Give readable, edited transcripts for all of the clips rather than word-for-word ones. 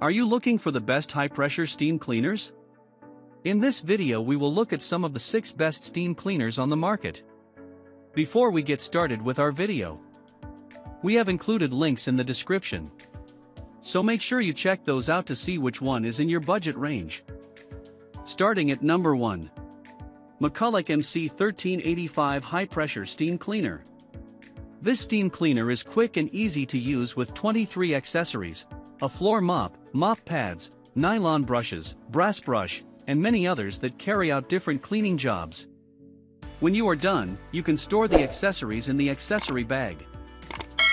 Are you looking for the best high-pressure steam cleaners? In this video we will look at some of the 6 best steam cleaners on the market. Before we get started with our video, we have included links in the description, so make sure you check those out to see which one is in your budget range. Starting at number 1. McCulloch MC1385 High-Pressure Steam Cleaner. This steam cleaner is quick and easy to use with 23 accessories, a floor mop, mop pads, nylon brushes, brass brush, and many others that carry out different cleaning jobs. When you are done, you can store the accessories in the accessory bag.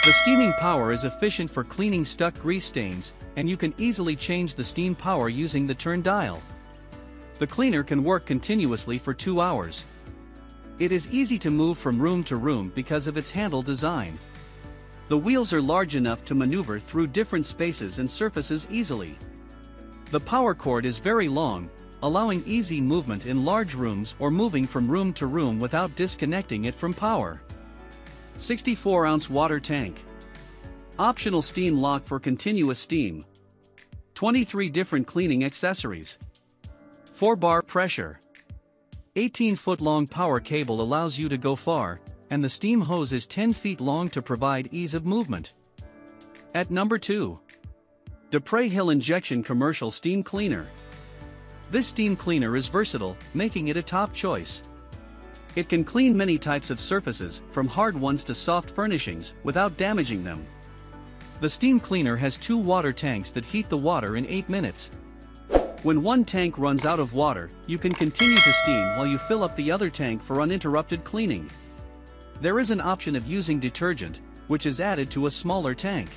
The steaming power is efficient for cleaning stuck grease stains, and you can easily change the steam power using the turn dial. The cleaner can work continuously for 2 hours. It is easy to move from room to room because of its handle design. The wheels are large enough to maneuver through different spaces and surfaces easily. The power cord is very long, allowing easy movement in large rooms or moving from room to room without disconnecting it from power. 64-ounce water tank. Optional steam lock for continuous steam. 23 different cleaning accessories. 4-bar pressure. 18-foot-long power cable allows you to go far, and the steam hose is 10 feet long to provide ease of movement. At number 2. Dupray Hill Injection Commercial Steam Cleaner. This steam cleaner is versatile, making it a top choice. It can clean many types of surfaces, from hard ones to soft furnishings, without damaging them. The steam cleaner has 2 water tanks that heat the water in 8 minutes. When one tank runs out of water, you can continue to steam while you fill up the other tank for uninterrupted cleaning. There is an option of using detergent, which is added to a smaller tank.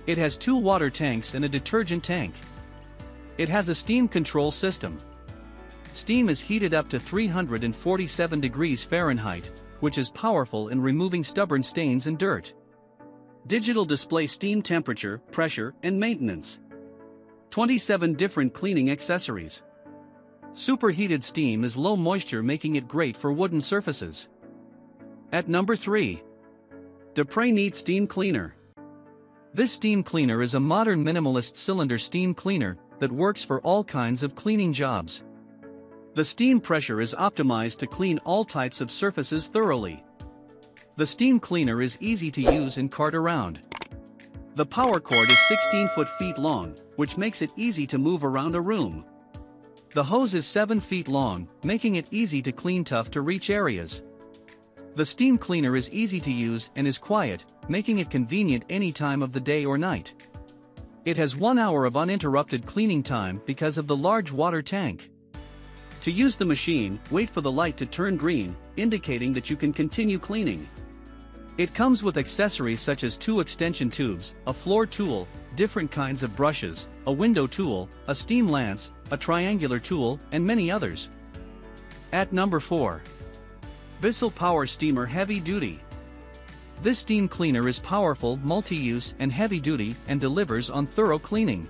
It has 2 water tanks and a detergent tank. It has a steam control system. Steam is heated up to 347 degrees Fahrenheit, which is powerful in removing stubborn stains and dirt. Digital display steam temperature, pressure, and maintenance. 27 different cleaning accessories. Superheated steam is low moisture, making it great for wooden surfaces. At number 3. Dupray Neat Steam Cleaner. This steam cleaner is a modern minimalist cylinder steam cleaner that works for all kinds of cleaning jobs. The steam pressure is optimized to clean all types of surfaces thoroughly. The steam cleaner is easy to use and cart around. The power cord is 16 feet long, which makes it easy to move around a room. The hose is 7 feet long, making it easy to clean tough-to-reach areas. The steam cleaner is easy to use and is quiet, making it convenient any time of the day or night. It has 1 hour of uninterrupted cleaning time because of the large water tank. To use the machine, wait for the light to turn green, indicating that you can continue cleaning. It comes with accessories such as 2 extension tubes, a floor tool, different kinds of brushes, a window tool, a steam lance, a triangular tool, and many others. At number 4. Bissell Power Steamer Heavy Duty. This steam cleaner is powerful, multi-use, and heavy-duty and delivers on thorough cleaning.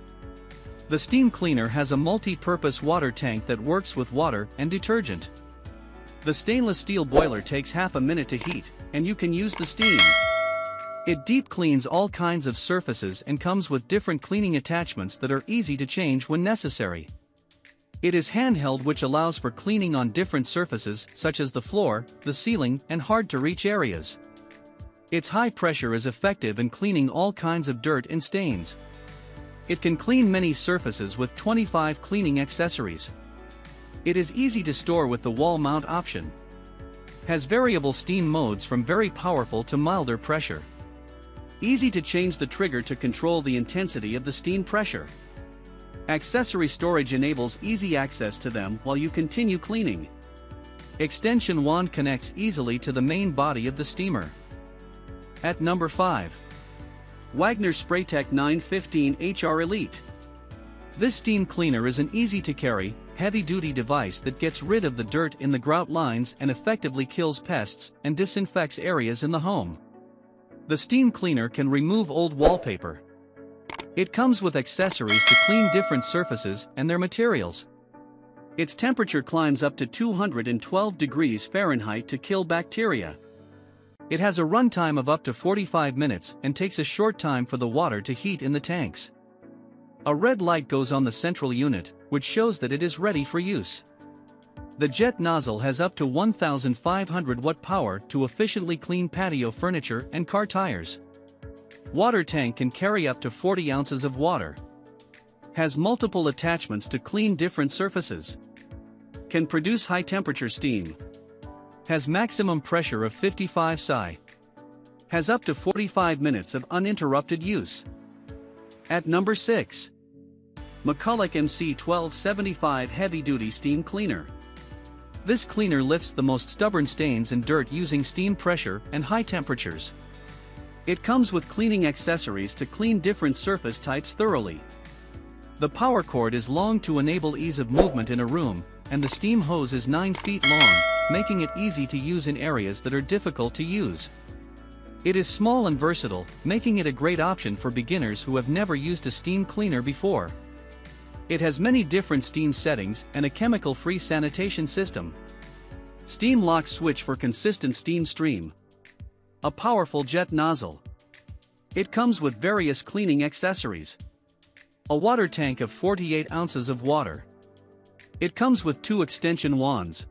The steam cleaner has a multi-purpose water tank that works with water and detergent. The stainless steel boiler takes half a minute to heat, and you can use the steam. It deep cleans all kinds of surfaces and comes with different cleaning attachments that are easy to change when necessary. It is handheld, which allows for cleaning on different surfaces such as the floor, the ceiling, and hard-to-reach areas. Its high pressure is effective in cleaning all kinds of dirt and stains. It can clean many surfaces with 25 cleaning accessories. It is easy to store with the wall mount option. Has variable steam modes from very powerful to milder pressure. Easy to change the trigger to control the intensity of the steam pressure. Accessory storage enables easy access to them while you continue cleaning. Extension wand connects easily to the main body of the steamer. At number 5. Wagner Spraytech 915 HR Elite. This steam cleaner is an easy-to-carry, heavy-duty device that gets rid of the dirt in the grout lines and effectively kills pests and disinfects areas in the home. The steam cleaner can remove old wallpaper. It comes with accessories to clean different surfaces and their materials. Its temperature climbs up to 212 degrees Fahrenheit to kill bacteria. It has a runtime of up to 45 minutes and takes a short time for the water to heat in the tanks. A red light goes on the central unit, which shows that it is ready for use. The jet nozzle has up to 1,500 watt power to efficiently clean patio furniture and car tires. Water tank can carry up to 40 ounces of water. Has multiple attachments to clean different surfaces. Can produce high temperature steam. Has maximum pressure of 55 psi. Has up to 45 minutes of uninterrupted use. At number 6. McCulloch MC1275 Heavy Duty Steam Cleaner. This cleaner lifts the most stubborn stains and dirt using steam pressure and high temperatures. It comes with cleaning accessories to clean different surface types thoroughly. The power cord is long to enable ease of movement in a room, and the steam hose is 9 feet long, making it easy to use in areas that are difficult to use. It is small and versatile, making it a great option for beginners who have never used a steam cleaner before. It has many different steam settings and a chemical-free sanitation system. Steam lock switch for consistent steam stream. A powerful jet nozzle. It comes with various cleaning accessories. A water tank of 48 ounces of water. It comes with 2 extension wands.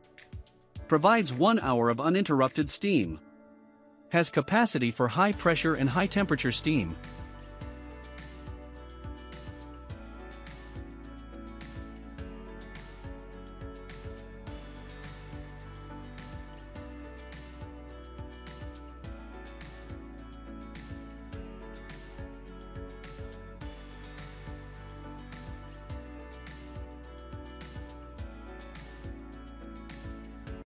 Provides 1 hour of uninterrupted steam. Has capacity for high pressure and high temperature steam.